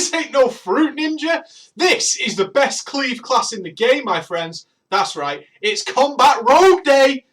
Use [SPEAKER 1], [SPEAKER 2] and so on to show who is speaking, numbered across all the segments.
[SPEAKER 1] This ain't no fruit ninja. This is the best cleave class in the game, my friends. That's right, it's Combat Rogue Day.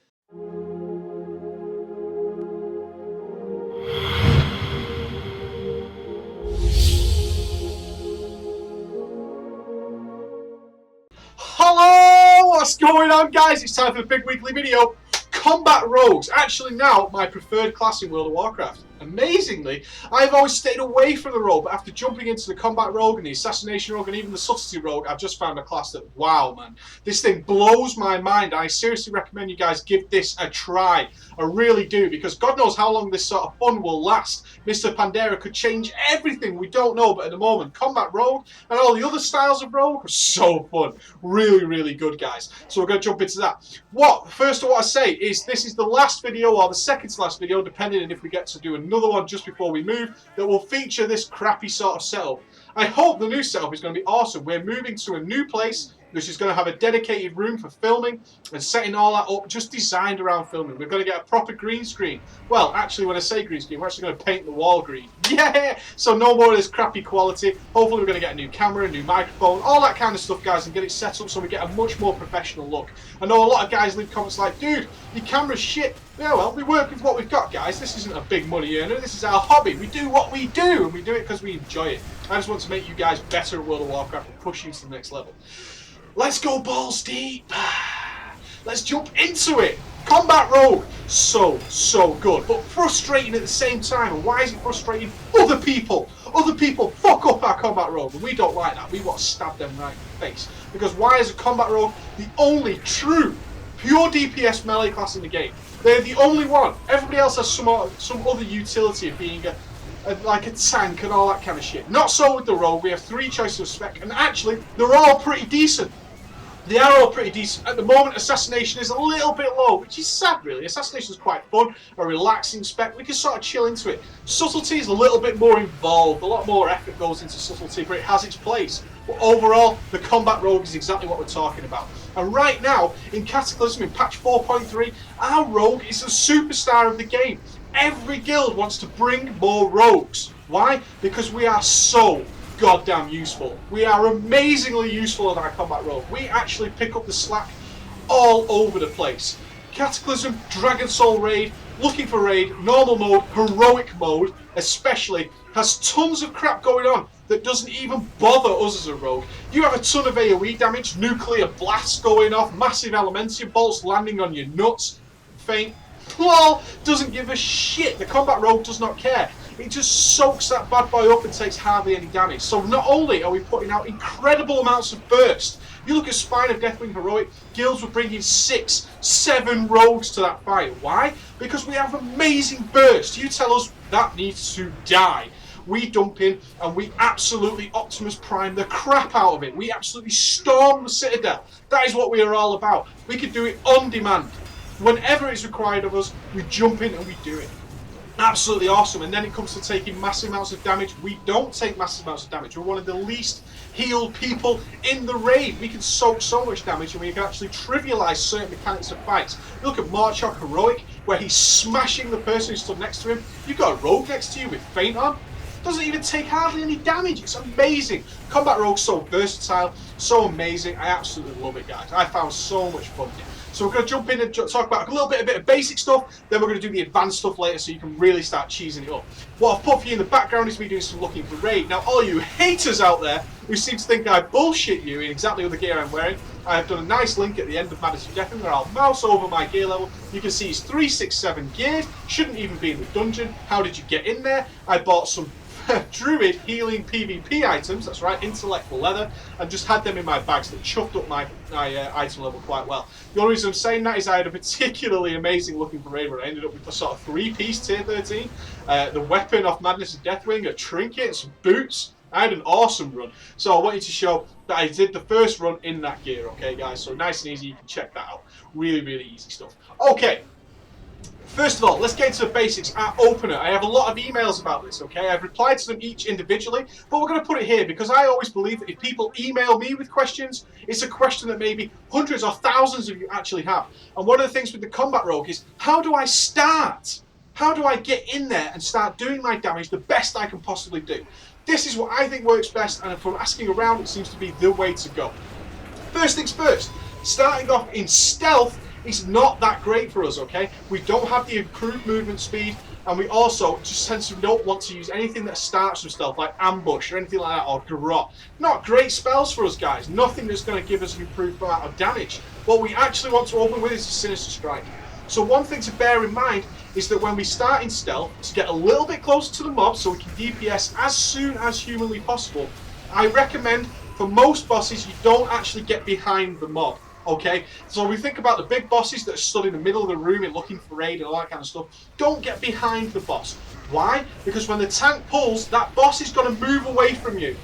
[SPEAKER 1] Hello, what's going on, guys? It's time for the big weekly video. Combat Rogues, actually now my preferred class in World of Warcraft. Amazingly, I've always stayed away from the rogue, but after jumping into the Combat Rogue and the Assassination Rogue and even the Subtlety Rogue, I've just found a class that, wow, man, this thing blows my mind. I seriously recommend you guys give this a try. I really do, because God knows how long this sort of fun will last. Mr. Pandera could change everything, we don't know, but at the moment, Combat Rogue and all the other styles of Rogue are so fun. Really, really good, guys. So we're going to jump into that. First of all I say is this is the last video, or the second to last video, depending on if we get to do another one just before we move, that will feature this crappy sort of setup. I hope the new setup is going to be awesome. We're moving to a new place, which is going to have a dedicated room for filming and setting all that up, just designed around filming. We're going to get a proper green screen. Well, actually, when I say green screen, we're actually going to paint the wall green. Yeah! So no more of this crappy quality. Hopefully we're going to get a new camera, a new microphone, all that kind of stuff, guys, and get it set up so we get a much more professional look. I know a lot of guys leave comments like, dude, your camera's shit. Yeah, well, we work with what we've got, guys. This isn't a big money earner. This is our hobby. We do what we do, and we do it because we enjoy it. I just want to make you guys better at World of Warcraft and push you to the next level. Let's go balls deep. Let's jump into it. Combat Rogue, so good, but frustrating at the same time. And why is it frustrating? Other people fuck up our Combat Rogue, and we don't like that. We want to stab them right in the face. Because why is a Combat Rogue the only true, pure DPS melee class in the game? They're the only one. Everybody else has some other utility of being like a tank and all that kind of shit. Not so with the Rogue. We have 3 choices of spec, and actually, they're all pretty decent. They are all pretty decent. At the moment, Assassination is a little bit low, which is sad, really. Assassination is quite fun, a relaxing spec. We can sort of chill into it. Subtlety is a little bit more involved. A lot more effort goes into Subtlety, but it has its place. But overall, the Combat Rogue is exactly what we're talking about. And right now, in Cataclysm, in patch 4.3, our Rogue is the superstar of the game. Every guild wants to bring more Rogues. Why? Because we are so goddamn useful. We are amazingly useful on our Combat Rogue. We actually pick up the slack all over the place. Cataclysm, Dragon Soul raid, looking for raid, normal mode, heroic mode especially, has tons of crap going on that doesn't even bother us as a rogue. You have a ton of AoE damage, nuclear blasts going off, massive Elementium bolts landing on your nuts, faint. LOL, doesn't give a shit. The Combat Rogue does not care. It just soaks that bad boy up and takes hardly any damage. So not only are we putting out incredible amounts of burst, you look at Spine of Deathwing Heroic, guilds were bringing 6, 7 rogues to that fight. Why? Because we have amazing burst. You tell us that needs to die. We dump in and we absolutely Optimus Prime the crap out of it. We absolutely storm the Citadel. That is what we are all about. We can do it on demand. Whenever it's required of us, we jump in and we do it. Absolutely awesome. And then it comes to taking massive amounts of damage. We don't take massive amounts of damage. We're one of the least healed people in the raid. We can soak so much damage and we can actually trivialize certain mechanics of fights. Look at Marchok Heroic, where he's smashing the person who stood next to him. You've got a rogue next to you with Faint on. Doesn't even take hardly any damage. It's amazing. Combat Rogue's so versatile, so amazing. I absolutely love it, guys. I found so much fun here. So we're going to jump in and talk about a bit of basic stuff, then we're going to do the advanced stuff later so you can really start cheesing it up. What I've put for you in the background is me doing some looking for raid. Now all you haters out there who seem to think I bullshit you in exactly the gear I'm wearing, I have done a nice link at the end of Madness of Death, where I'll mouse over my gear level. You can see he's 367 geared, shouldn't even be in the dungeon. How did you get in there? I bought some Druid healing PvP items, that's right, intellect leather, and just had them in my bags that chuffed up my item level quite well. The only reason I'm saying that is I had a particularly amazing looking for raid where I ended up with a sort of 3-piece tier 13, the weapon off Madness of Deathwing, a trinket, and some boots. I had an awesome run, so I wanted to show that I did the first run in that gear, okay guys, so nice and easy, you can check that out. Really, really easy stuff. Okay. First of all, let's get into the basics. Our opener. I have a lot of emails about this, okay? I've replied to them each individually, but we're going to put it here because I always believe that if people email me with questions, it's a question that maybe hundreds or thousands of you actually have. And one of the things with the Combat Rogue is, how do I start? How do I get in there and start doing my damage the best I can possibly do? This is what I think works best, and from asking around, it seems to be the way to go. First things first, starting off in stealth is not that great for us, okay? We don't have the improved movement speed, and we also just tend to don't want to use anything that starts from stealth, like ambush or anything like that, or garrot. Not great spells for us, guys. Nothing that's going to give us an improved amount of damage. What we actually want to open with is a Sinister Strike. So one thing to bear in mind is that when we start in stealth, to get a little bit closer to the mob so we can DPS as soon as humanly possible, I recommend for most bosses you don't actually get behind the mob. Okay, so we think about the big bosses that are stood in the middle of the room and looking for raid and all that kind of stuff. Don't get behind the boss. Why? Because when the tank pulls, that boss is going to move away from you.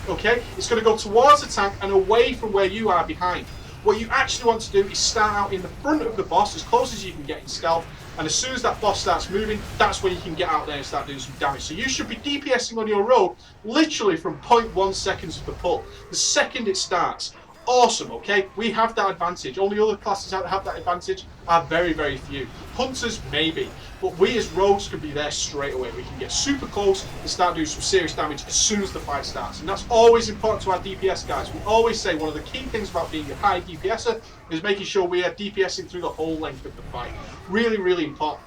[SPEAKER 1] Okay, it's going to go towards the tank and away from where you are behind. What you actually want to do is start out in the front of the boss as close as you can get in stealth, and as soon as that boss starts moving, that's when you can get out there and start doing some damage. So you should be DPSing on your road literally from 0.1 seconds of the pull. The second it starts. Awesome, okay? We have that advantage. Only other classes that have that advantage are very, very few. Hunters, maybe. But we as rogues can be there straight away. We can get super close and start doing some serious damage as soon as the fight starts. And that's always important to our DPS guys. We always say one of the key things about being a high DPSer is making sure we are DPSing through the whole length of the fight. Really, really important.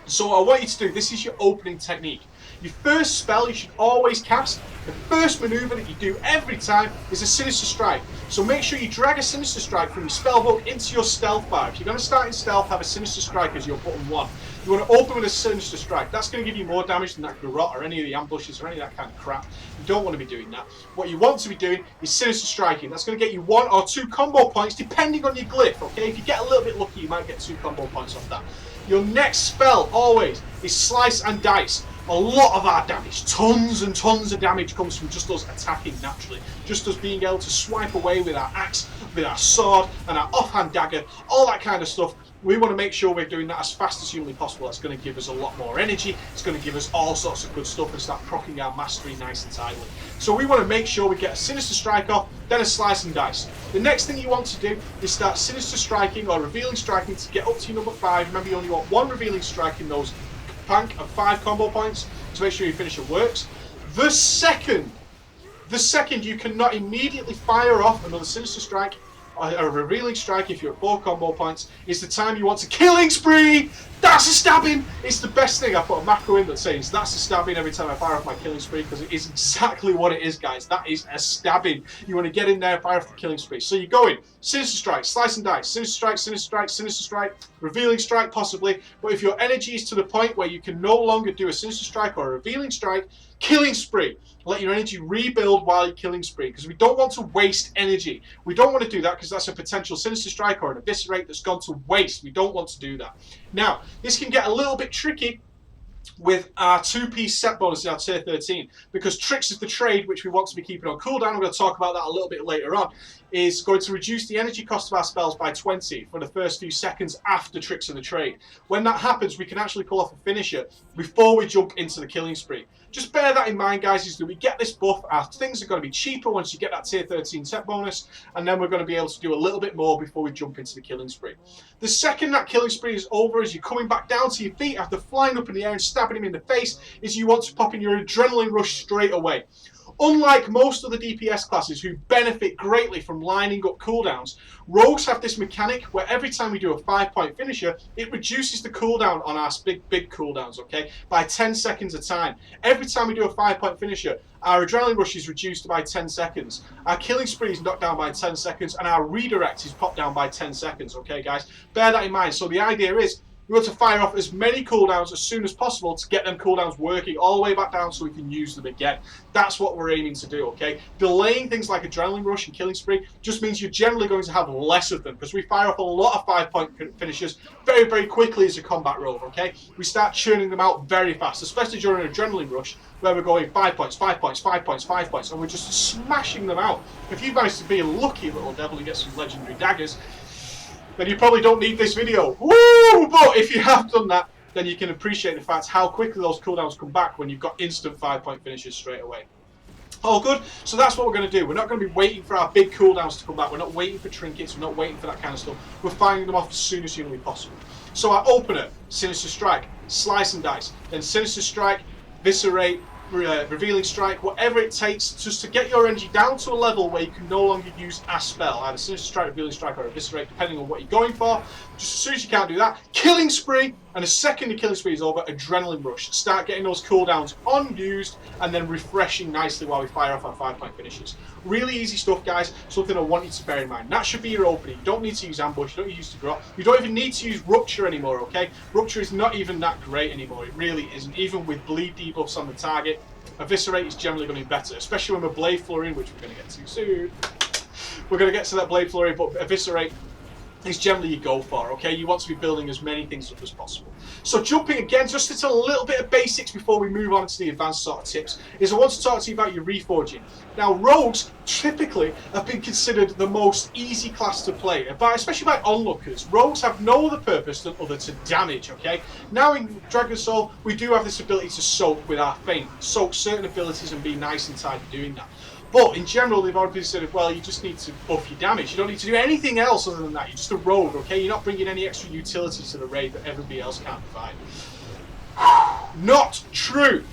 [SPEAKER 1] So what I want you to do, this is your opening technique. Your first spell you should always cast, the first maneuver that you do every time is a Sinister Strike. So make sure you drag a Sinister Strike from your spellbook into your stealth bar. If you're going to start in stealth, have a Sinister Strike as your button 1. You want to open with a Sinister Strike. That's going to give you more damage than that garrot or any of the ambushes or any of that kind of crap. You don't want to be doing that. What you want to be doing is Sinister Striking. That's going to get you 1 or 2 combo points depending on your glyph, okay? If you get a little bit lucky, you might get 2 combo points off that. Your next spell, always, is Slice and Dice. A lot of our damage, tons and tons of damage comes from just us attacking naturally. Just us being able to swipe away with our axe, with our sword, and our offhand dagger, all that kind of stuff. We want to make sure we're doing that as fast as humanly possible. That's going to give us a lot more energy. It's going to give us all sorts of good stuff and start proccing our mastery nice and tightly. So we want to make sure we get a Sinister Strike off, then a Slice and Dice. The next thing you want to do is start Sinister Striking or Revealing Striking to get up to your number 5. Remember, you only want 1 Revealing Strike in those bank of 5 combo points to make sure your finisher works. The second you cannot immediately fire off another Sinister Strike or a Revealing Strike if you're at 4 combo points is the time you want to Killing Spree. That's a stabbing. It's the best thing. I put a macro in that says that's a stabbing every time I fire off my Killing Spree because it is exactly what it is, guys. That is a stabbing. You want to get in there and fire off the Killing Spree. So you go in, Sinister Strike, Slice and Dice, Sinister Strike, Sinister Strike, Sinister Strike, Revealing Strike possibly. But if your energy is to the point where you can no longer do a Sinister Strike or a Revealing Strike, Killing Spree. Let your energy rebuild while you're Killing Spree because we don't want to waste energy. We don't want to do that because that's a potential Sinister Strike or an Eviscerate that's gone to waste. We don't want to do that. Now, this can get a little bit tricky with our 2-piece set bonus in our tier 13 because Tricks of the Trade, which we want to be keeping on cooldown, we're going to talk about that a little bit later on, is going to reduce the energy cost of our spells by 20 for the first few seconds after Tricks of the Trade. When that happens, we can actually pull off a finisher before we jump into the Killing Spree. Just bear that in mind, guys, is that we get this buff, our things are going to be cheaper once you get that tier 13 set bonus, and then we're going to be able to do a little bit more before we jump into the Killing Spree. The second that Killing Spree is over, as you're coming back down to your feet after flying up in the air and stabbing him in the face, is you want to pop in your Adrenaline Rush straight away. Unlike most of the DPS classes who benefit greatly from lining up cooldowns, rogues have this mechanic where every time we do a 5-point finisher, it reduces the cooldown on our big cooldowns, okay, by 10 seconds a time. Every time we do a 5-point finisher, our Adrenaline Rush is reduced by 10 seconds. Our Killing Spree is knocked down by 10 seconds, and our Redirect is popped down by 10 seconds, okay, guys? Bear that in mind. So the idea is, we want to fire off as many cooldowns as soon as possible to get them cooldowns working all the way back down so we can use them again. That's what we're aiming to do, okay? Delaying things like Adrenaline Rush and Killing Spree just means you're generally going to have less of them because we fire off a lot of 5-point finishers very, very quickly as a combat rogue, okay? We start churning them out very fast, especially during an Adrenaline Rush where we're going 5 points, 5 points, 5 points, 5 points, and we're just smashing them out. If you manage to be a lucky little devil and get some legendary daggers, then you probably don't need this video. Woo! But if you have done that, then you can appreciate the fact how quickly those cooldowns come back when you've got instant 5-point finishes straight away. All good? So that's what we're going to do. We're not going to be waiting for our big cooldowns to come back. We're not waiting for trinkets. We're not waiting for that kind of stuff. We're firing them off as soon as humanly possible. So our opener, Sinister Strike, Slice and Dice. Then Sinister Strike, Viscerate, revealing strike, whatever it takes, just to get your energy down to a level where you can no longer use a spell, either Sinister Strike, Revealing Strike, or Eviscerate, depending on what you're going for. Just as soon as you can't do that, Killing Spree, and the second the Killing Spree is over, Adrenaline Rush. Start getting those cooldowns unused, and then refreshing nicely while we fire off our 5-point finishes. Really easy stuff, guys, something I want you to bear in mind. That should be your opening. You don't need to use Ambush, you don't use to grow. You don't even need to use Rupture anymore, okay? Rupture is not even that great anymore, it really isn't. Even with bleed debuffs on the target, Eviscerate is generally going to be better, especially when we're Blade Flurry, which we're going to get to soon. We're going to get to that Blade Flurry, but Eviscerate is generally you go for, okay? You want to be building as many things up as possible. So jumping again, just into a little bit of basics before we move on to the advanced sort of tips, is I want to talk to you about your Reforging. Now, Rogues typically have been considered the most easy class to play, especially by onlookers. Rogues have no other purpose other to damage, okay? Now in Dragon Soul, we do have this ability to soak with our Feint, soak certain abilities and be nice and tidy doing that. But in general, they've already said, well, you just need to buff your damage. You don't need to do anything else other than that. You're just a rogue, okay? You're not bringing any extra utility to the raid that everybody else can't provide. Not true.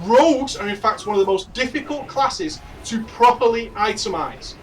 [SPEAKER 1] Rogues are, in fact, one of the most difficult classes to properly itemize.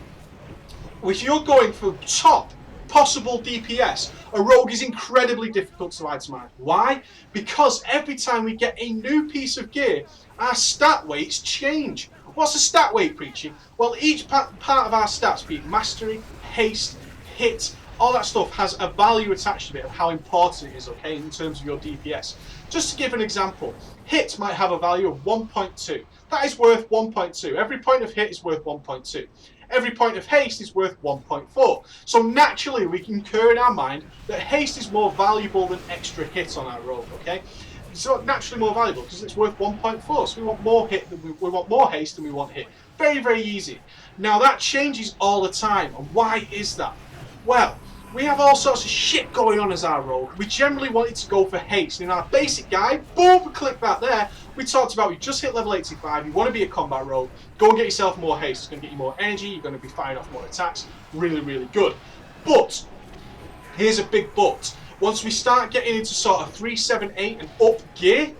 [SPEAKER 1] If you're going for top possible DPS, a rogue is incredibly difficult to itemize. Why? Because every time we get a new piece of gear, our stat weights change. What's a stat weight, Preachy? Well, each part of our stats, be it mastery, haste, hit, all that stuff has a value attached to it of how important it is, okay, in terms of your DPS. Just to give an example, hit might have a value of 1.2. That is worth 1.2. Every point of hit is worth 1.2. Every point of haste is worth 1.4. So naturally, we can incur in our mind that haste is more valuable than extra hit on our rogue, okay? It's naturally more valuable because it's worth 1.4. So we want more hit than we want more haste than we want hit. Very, very easy. Now that changes all the time. And why is that? Well, we have all sorts of shit going on as our rogue. We generally wanted to go for haste. In our basic guide, boom, click that there. We talked about you just hit level 85, you want to be a combat rogue, go and get yourself more haste. It's going to get you more energy, you're going to be firing off more attacks. Really, really good. But, here's a big but. Once we start getting into sort of 3, 7, 8 and up gear,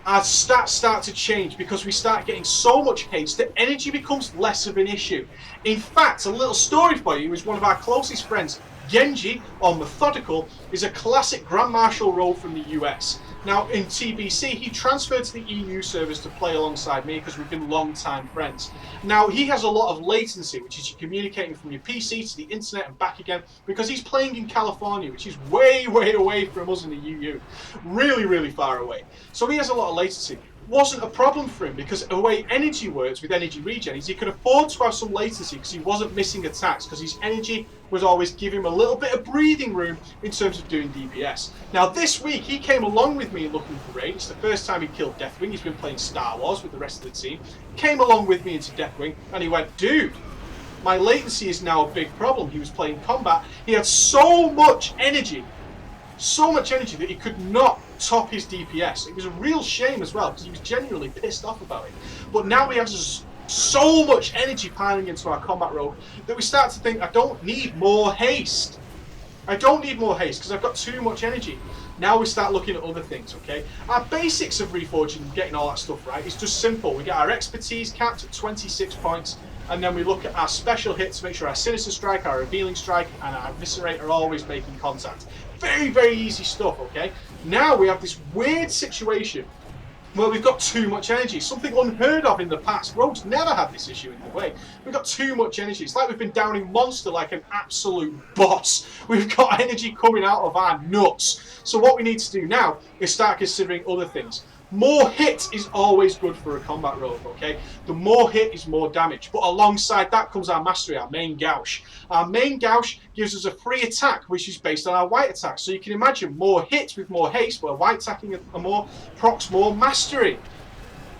[SPEAKER 1] our stats start to change because we start getting so much haste that energy becomes less of an issue. In fact, a little story for you is one of our closest friends, Genji, or Methodical, is a classic Grand Marshal rogue from the US. Now, in TBC, he transferred to the EU servers to play alongside me because we've been long-time friends. Now, he has a lot of latency, which is you communicating from your PC to the internet and back again, because he's playing in California, which is way, way away from us in the EU. Really, really far away. So he has a lot of latency. Wasn't a problem for him because the way energy works with energy regen is he could afford to have some latency because he wasn't missing attacks because his energy was always giving him a little bit of breathing room in terms of doing DPS. Now this week he came along with me looking for raid. It's the first time he killed Deathwing. He's been playing Star Wars with the rest of the team. Came along with me into Deathwing and he went, dude, my latency is now a big problem. He was playing combat. He had so much energy that he could not top his DPS. It was a real shame as well because he was genuinely pissed off about it. But now we have so much energy piling into our combat rogue that we start to think, I don't need more haste. I don't need more haste because I've got too much energy. Now we start looking at other things, okay? Our basics of Reforging and getting all that stuff right is just simple. We get our expertise capped at 26 points, and then we look at our special hits to make sure our Sinister Strike, our Revealing Strike, and our Eviscerate are always making contact. Very, very easy stuff, okay? Now we have this weird situation where we've got too much energy, something unheard of in the past. Rogues never had this issue in the way. We've got too much energy. It's like we've been downing Monster like an absolute boss. We've got energy coming out of our nuts. So what we need to do now is start considering other things. More hit is always good for a combat rogue, okay? The more hit is more damage. But alongside that comes our mastery, our main gouge. Our main gouge gives us a free attack, which is based on our white attack. So you can imagine more hits with more haste, where white attacking a more procs more mastery. Do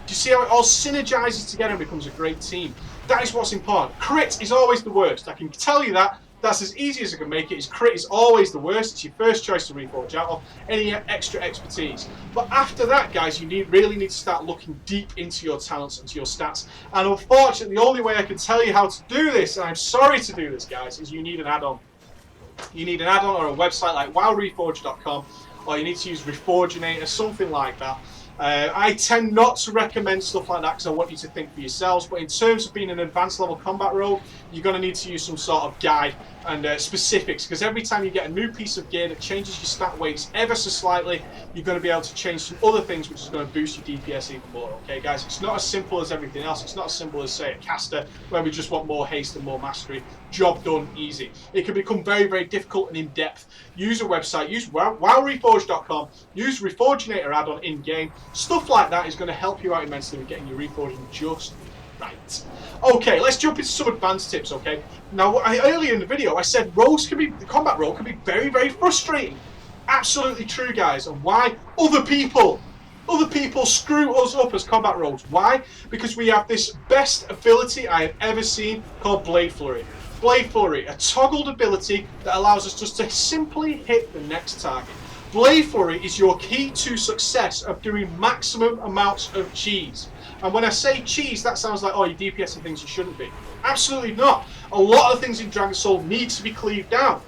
[SPEAKER 1] you see how it all synergizes together and becomes a great team? That is what's important. Crit is always the worst. I can tell you that. That's as easy as I can make it. Is crit is always the worst. It's your first choice to reforge out of any extra expertise. But after that, guys, you really need to start looking deep into your talents and to your stats. And unfortunately, the only way I can tell you how to do this, and I'm sorry to do this, guys, is you need an add-on. You need an add-on or a website like wowreforge.com, or you need to use Reforginator, something like that. I tend not to recommend stuff like that because I want you to think for yourselves, but in terms of being an advanced level combat rogue, you're going to need to use some sort of guide and specifics, because every time you get a new piece of gear that changes your stat weights ever so slightly, you're going to be able to change some other things which is going to boost your DPS even more. Okay guys, it's not as simple as everything else. It's not as simple as, say, a caster where we just want more haste and more mastery. Job done, easy. It can become very, very difficult and in-depth. Use a website, use wowreforge.com, use Reforginator add-on in-game. Stuff like that is going to help you out immensely with getting your reforging just right. Okay, let's jump into some advanced tips, okay? Now, earlier in the video, I said the combat rogue can be very, very frustrating. Absolutely true, guys. And why? Other people screw us up as combat rogues. Why? Because we have this best ability I have ever seen called Blade Flurry. Blade Flurry, a toggled ability that allows us just to simply hit the next target. Blade Flurry is your key to success of doing maximum amounts of cheese. And when I say cheese, that sounds like, oh, you're DPSing things you shouldn't be. Absolutely not. A lot of things in Dragon Soul need to be cleaved down.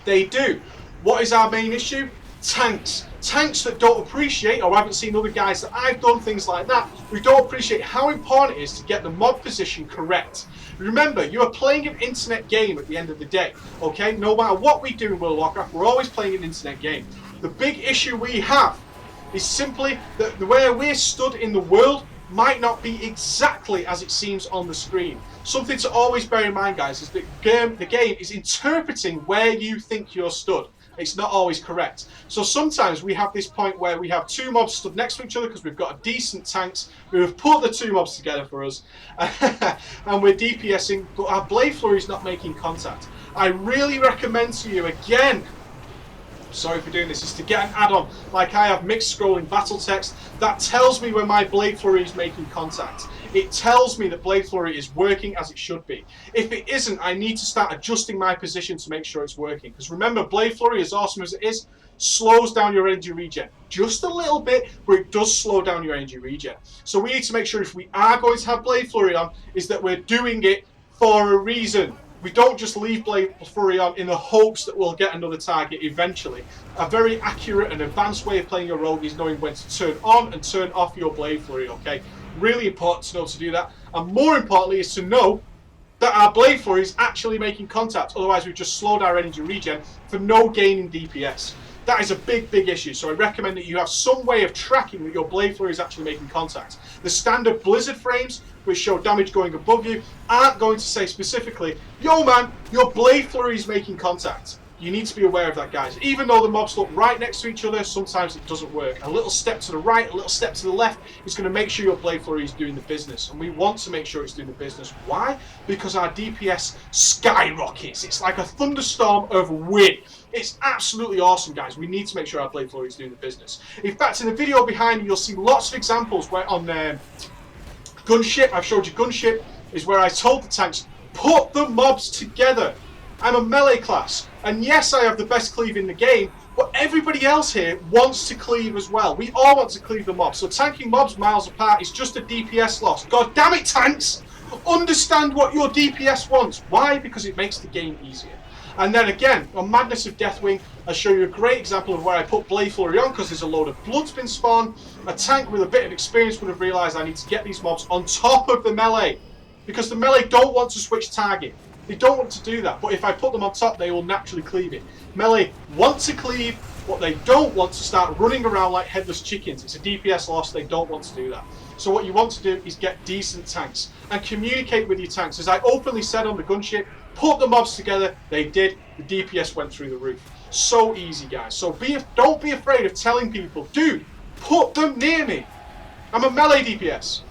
[SPEAKER 1] They do. What is our main issue? Tanks. Tanks that don't appreciate, or haven't seen other guys that I've done things like that, who don't appreciate how important it is to get the mob position correct. Remember, you are playing an internet game at the end of the day, okay? No matter what we do in World of Warcraft, we're always playing an internet game. The big issue we have is simply that the way we're stood in the world might not be exactly as it seems on the screen. Something to always bear in mind, guys, is that the game is interpreting where you think you're stood. It's not always correct. So sometimes we have this point where we have two mobs stood next to each other because we've got a decent tanks who have put the two mobs together for us and we're DPSing, but our Blade Flurry is not making contact. I really recommend to you, again, sorry for doing this, is to get an add-on like I have, mixed scrolling battle text, that tells me when my Blade Flurry is making contact. It tells me that Blade Flurry is working as it should be. If it isn't, I need to start adjusting my position to make sure it's working. Because remember, Blade Flurry, as awesome as it is, slows down your energy regen. Just a little bit, but it does slow down your energy regen. So we need to make sure if we are going to have Blade Flurry on, is that we're doing it for a reason. We don't just leave Blade Flurry on in the hopes that we'll get another target eventually. A very accurate and advanced way of playing your rogue is knowing when to turn on and turn off your Blade Flurry, okay? Really important to know to do that. And more importantly is to know that our Blade Flurry is actually making contact. Otherwise we've just slowed our energy regen for no gain in DPS. That is a big, big issue. So I recommend that you have some way of tracking that your Blade Flurry is actually making contact. The standard Blizzard frames, which show damage going above you, aren't going to say specifically, yo man, your Blade Flurry is making contact. You need to be aware of that, guys. Even though the mobs look right next to each other, sometimes it doesn't work. A little step to the right, a little step to the left is going to make sure your Blade Flurry is doing the business. And we want to make sure it's doing the business. Why? Because our DPS skyrockets. It's like a thunderstorm of wind. It's absolutely awesome, guys. We need to make sure our Blade Flurry is doing the business. In fact, in the video behind me, you'll see lots of examples where on Gunship, I've showed you Gunship, is where I told the tanks, put the mobs together. I'm a melee class, and yes, I have the best cleave in the game, but everybody else here wants to cleave as well. We all want to cleave the mobs, so tanking mobs miles apart is just a DPS loss. God damn it, tanks! Understand what your DPS wants. Why? Because it makes the game easier. And then again, on Madness of Deathwing, I'll show you a great example of where I put Blade Flurry on because there's a load of blood's been spawned. A tank with a bit of experience would have realised I need to get these mobs on top of the melee, because the melee don't want to switch target. They don't want to do that, but if I put them on top, they will naturally cleave it. Melee want to cleave, but they don't want to start running around like headless chickens. It's a DPS loss, they don't want to do that. So what you want to do is get decent tanks and communicate with your tanks. As I openly said on the Gunship, put the mobs together, they did, the DPS went through the roof. So easy, guys. So don't be afraid of telling people, dude, put them near me. I'm a melee DPS.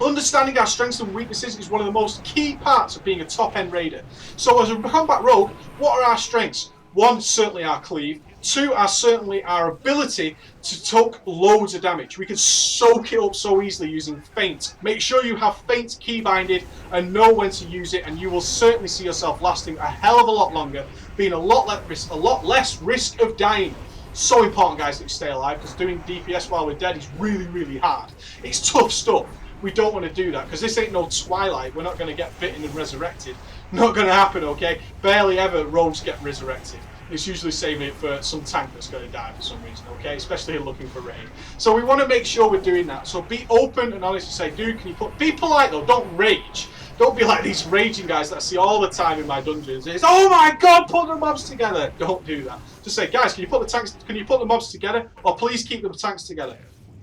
[SPEAKER 1] Understanding our strengths and weaknesses is one of the most key parts of being a top-end raider. So as a combat rogue, what are our strengths? One, certainly our cleave. Two, are certainly our ability to take loads of damage. We can soak it up so easily using feint. Make sure you have feint keybinded and know when to use it, and you will certainly see yourself lasting a hell of a lot longer, being a lot less risk of dying. So important, guys, that you stay alive, because doing DPS while we're dead is really, really hard. It's tough stuff. We don't want to do that, because this ain't no Twilight. We're not going to get bitten and resurrected. Not going to happen, okay? Barely ever rogues get resurrected. It's usually saving it for some tank that's going to die for some reason, okay? Especially looking for raid. So we want to make sure we're doing that. So be open and honest and say, dude, can you put... Be polite though, don't rage. Don't be like these raging guys that I see all the time in my dungeons. It's, oh my god, put the mobs together. Don't do that. Just say, guys, can you put the mobs together? Or please keep the tanks together.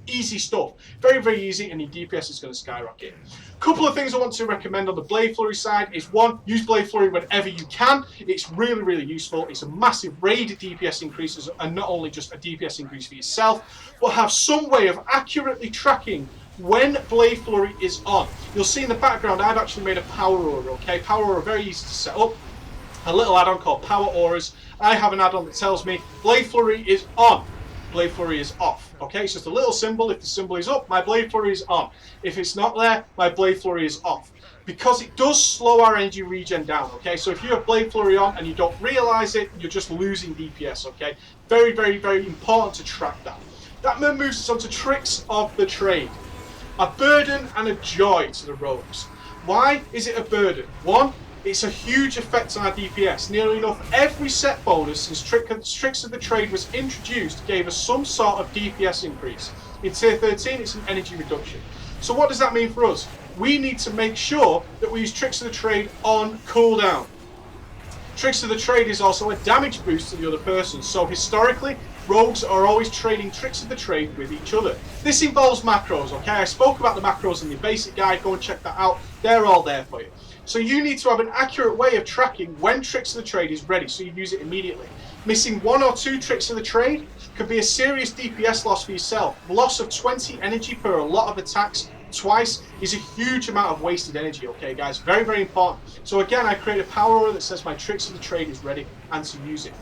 [SPEAKER 1] Easy stuff. Very, very easy, and your DPS is going to skyrocket. Couple of things I want to recommend on the Blade Flurry side is, one, use Blade Flurry whenever you can. It's really, really useful. It's a massive raid DPS increase, and not only just a DPS increase for yourself, but have some way of accurately tracking when Blade Flurry is on. You'll see in the background I've actually made a power aura, okay? Power aura, very easy to set up. A little add-on called Power Auras. I have an add-on that tells me Blade Flurry is on. Blade Flurry is off. Okay, it's just a little symbol. If the symbol is up, my Blade Flurry is on. If it's not there, my Blade Flurry is off. Because it does slow our energy regen down, okay? So if you have Blade Flurry on and you don't realise it, you're just losing DPS, okay? Very, very, very important to track that. That then moves us on to tricks of the trade. A burden and a joy to the rogues. Why is it a burden? One, it's a huge effect on our DPS. Nearly enough every set bonus since Tricks of the Trade was introduced gave us some sort of DPS increase. In tier 13, it's an energy reduction. So what does that mean for us? We need to make sure that we use Tricks of the Trade on cooldown. Tricks of the Trade is also a damage boost to the other person. So historically, rogues are always trading Tricks of the Trade with each other. This involves macros, okay? I spoke about the macros in the basic guide. Go and check that out. They're all there for you. So you need to have an accurate way of tracking when Tricks of the Trade is ready, so you use it immediately. Missing 1 or 2 Tricks of the Trade could be a serious DPS loss for yourself. The loss of 20 energy per a lot of attacks twice is a huge amount of wasted energy, okay guys? Very, very important. So again, I create a power aura that says my Tricks of the Trade is ready and to use it.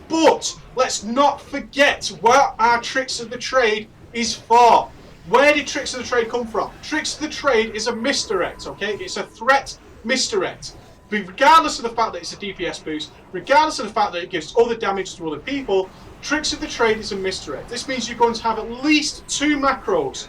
[SPEAKER 1] But let's not forget what our Tricks of the Trade is for. Where did Tricks of the Trade come from? Tricks of the Trade is a misdirect, okay? It's a threat misdirect. But regardless of the fact that it's a DPS boost, regardless of the fact that it gives other damage to other people, Tricks of the Trade is a misdirect. This means you're going to have at least 2 macros.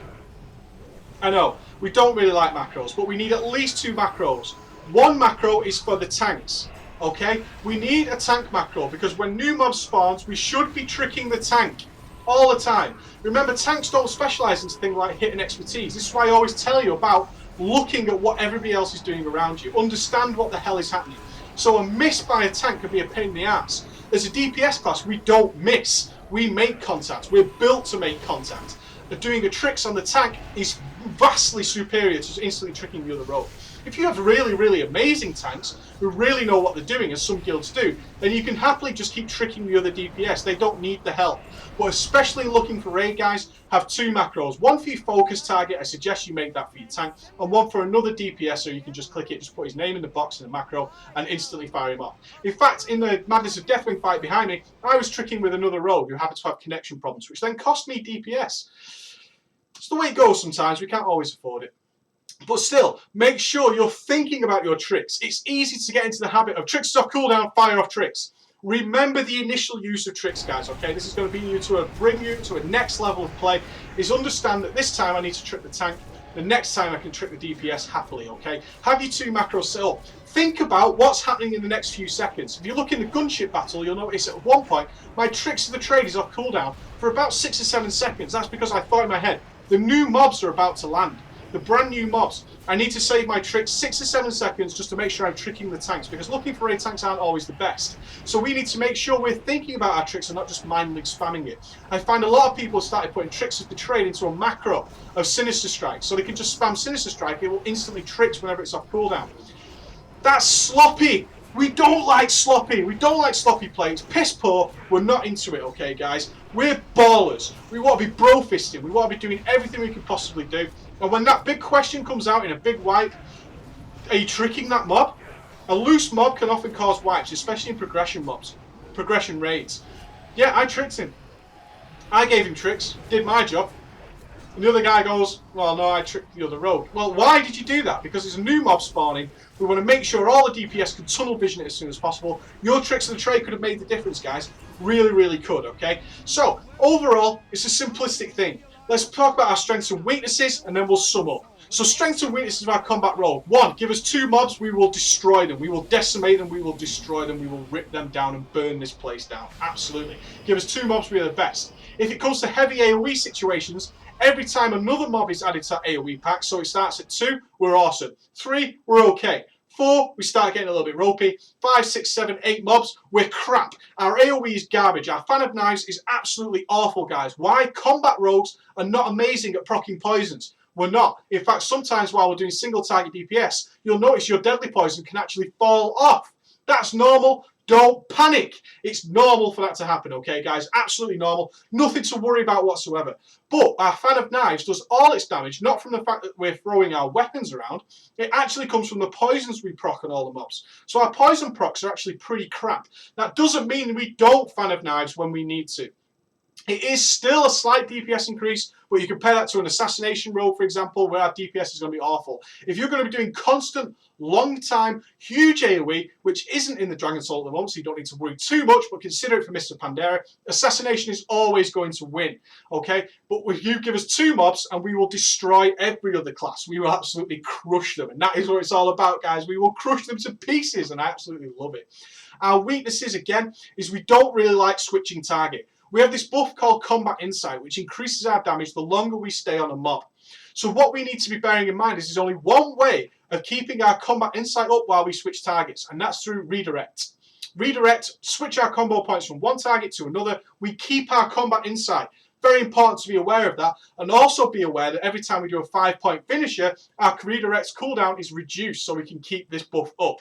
[SPEAKER 1] I know, we don't really like macros, but we need at least 2 macros. One macro is for the tanks, okay? We need a tank macro because when new mobs spawns, we should be tricking the tank all the time. Remember, tanks don't specialize into things like hit and expertise. This is why I always tell you about looking at what everybody else is doing around you. Understand what the hell is happening. So a miss by a tank could be a pain in the ass. As a DPS class, we don't miss. We make contact. We're built to make contact. But doing the tricks on the tank is vastly superior to just instantly tricking the other rogue. If you have really, really amazing tanks who really know what they're doing, as some guilds do, then you can happily just keep tricking the other DPS. They don't need the help. But especially looking for raid guys, have 2 macros. One for your focus target, I suggest you make that for your tank, and one for another DPS, so you can just click it, just put his name in the box in the macro, and instantly fire him off. In fact, in the Madness of Deathwing fight behind me, I was tricking with another rogue who happened to have connection problems, which then cost me DPS. It's the way it goes sometimes, we can't always afford it. But still, make sure you're thinking about your tricks. It's easy to get into the habit of tricks off cooldown, fire off tricks. Remember the initial use of tricks, guys, okay? This is going to bring you to a next level of play, is understand that this time I need to trick the tank, the next time I can trick the DPS happily, okay? Have your 2 macros set up. Think about what's happening in the next few seconds. If you look in the gunship battle, you'll notice at one point, my Tricks of the Trade is off cooldown for about 6 or 7 seconds. That's because I thought in my head, the new mobs are about to land. The brand new mobs. I need to save my tricks 6 or 7 seconds just to make sure I'm tricking the tanks, because looking for raid tanks aren't always the best. So we need to make sure we're thinking about our tricks and not just mindlessly spamming it. I find a lot of people started putting Tricks of the Trade into a macro of Sinister Strike, so they can just spam Sinister Strike, it will instantly tricks whenever it's off cooldown. That's sloppy! We don't like sloppy. We don't like sloppy play. It's piss poor. We're not into it, okay, guys? We're ballers. We want to be bro-fisting. We want to be doing everything we can possibly do. And when that big question comes out in a big wipe, are you tricking that mob? A loose mob can often cause wipes, especially in progression mobs, progression raids. Yeah, I tricked him. I gave him tricks, did my job. And the other guy goes, well, no, I tricked the other rogue. Well, why did you do that? Because there's a new mob spawning. We want to make sure all the DPS can tunnel vision it as soon as possible. Your Tricks of the Trade could have made the difference, guys. Really, really could, okay? So, overall, it's a simplistic thing. Let's talk about our strengths and weaknesses, and then we'll sum up. So strengths and weaknesses of our combat rogue. 1, give us 2 mobs, we will destroy them. We will decimate them, we will destroy them, we will rip them down and burn this place down. Absolutely. Give us 2 mobs, we are the best. If it comes to heavy AoE situations, every time another mob is added to our AoE pack, so it starts at 2, we're awesome. 3, we're okay. 4, we start getting a little bit ropey. 5, 6, 7, 8 mobs, we're crap. Our AoE is garbage. Our fan of knives is absolutely awful, guys. Why? Combat rogues are not amazing at proccing poisons. We're not. In fact, sometimes while we're doing single target DPS, you'll notice your deadly poison can actually fall off. That's normal. Don't panic. It's normal for that to happen, okay, guys? Absolutely normal. Nothing to worry about whatsoever. But our fan of knives does all its damage, not from the fact that we're throwing our weapons around. It actually comes from the poisons we proc on all the mobs. So our poison procs are actually pretty crap. That doesn't mean we don't fan of knives when we need to. It is still a slight DPS increase, but you compare that to an assassination rogue, for example, where our DPS is going to be awful. If you're going to be doing constant, long-time, huge AoE, which isn't in the Dragon Soul at the moment, so you don't need to worry too much, but consider it for Mr. Pandera, assassination is always going to win, okay? But if you give us 2 mobs, and we will destroy every other class. We will absolutely crush them, and that is what it's all about, guys. We will crush them to pieces, and I absolutely love it. Our weaknesses, again, is we don't really like switching target. We have this buff called Combat Insight, which increases our damage the longer we stay on a mob. So what we need to be bearing in mind is there's only one way of keeping our Combat Insight up while we switch targets, and that's through redirect. Redirect, switch our combo points from one target to another. We keep our Combat Insight. Very important to be aware of that, and also be aware that every time we do a 5-point finisher, our redirect's cooldown is reduced so we can keep this buff up.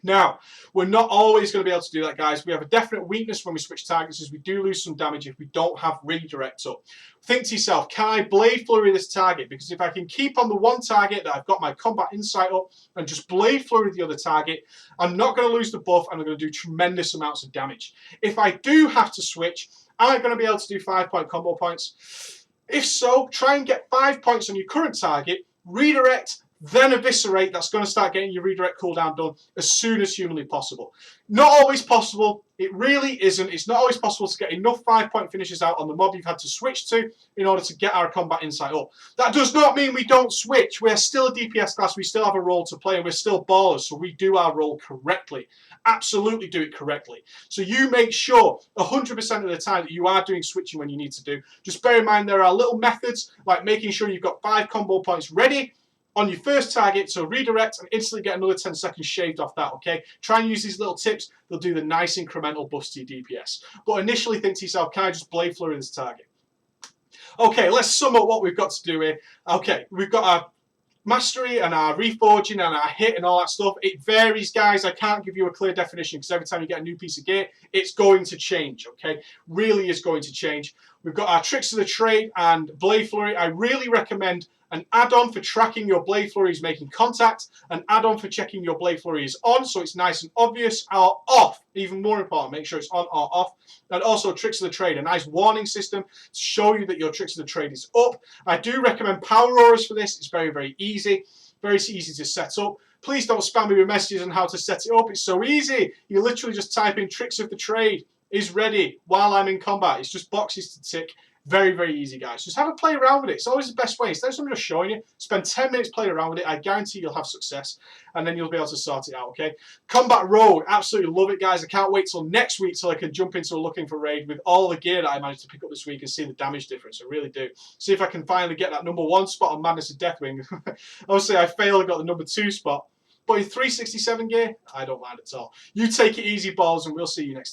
[SPEAKER 1] Now, we're not always going to be able to do that, guys. We have a definite weakness when we switch targets, as we do lose some damage if we don't have redirect up. Think to yourself, can I blade flurry this target? Because if I can keep on the one target that I've got my combat insight up and just blade flurry the other target, I'm not going to lose the buff and I'm going to do tremendous amounts of damage. If I do have to switch, am I going to be able to do 5-point combo points? If so, try and get 5 points on your current target, redirect, then eviscerate. That's going to start getting your redirect cooldown done as soon as humanly possible. Not always possible. It really isn't. It's not always possible to get enough 5-point finishes out on the mob you've had to switch to in order to get our combat insight up. That does not mean we don't switch. We're still a DPS class. We still have a role to play, and we're still ballers, so we do our role correctly. Absolutely do it correctly. So you make sure 100% of the time that you are doing switching when you need to do. Just bear in mind there are little methods like making sure you've got 5 combo points ready on your first target, so redirect and instantly get another 10 seconds shaved off that, okay? Try and use these little tips. They'll do the nice incremental boost to your DPS. But initially think to yourself, can I just blade flurry this target? Okay, let's sum up what we've got to do here. Okay, we've got our mastery and our reforging and our hit and all that stuff. It varies, guys. I can't give you a clear definition because every time you get a new piece of gear, it's going to change, okay? Really is going to change. We've got our tricks of the trade and blade flurry. I really recommend an add-on for tracking your blade flurry is making contact, an add-on for checking your blade flurry is on, so it's nice and obvious, or off. Even more important, make sure it's on or off. And also tricks of the trade, a nice warning system to show you that your tricks of the trade is up. I do recommend power auras for this. It's very, very easy to set up. Please don't spam me with messages on how to set it up. It's so easy. You literally just type in tricks of the trade is ready while I'm in combat. It's just boxes to tick. Very, very easy, guys. Just have a play around with it. It's always the best way. Instead of someone just showing you, spend 10 minutes playing around with it. I guarantee you'll have success, and then you'll be able to sort it out, okay? Combat Rogue. Absolutely love it, guys. I can't wait till next week till I can jump into a looking for raid with all the gear that I managed to pick up this week and see the damage difference. I really do. See if I can finally get that #1 spot on Madness of Deathwing. Obviously, I failed and got the #2 spot. But in 367 gear, I don't mind at all. You take it easy, balls, and we'll see you next time.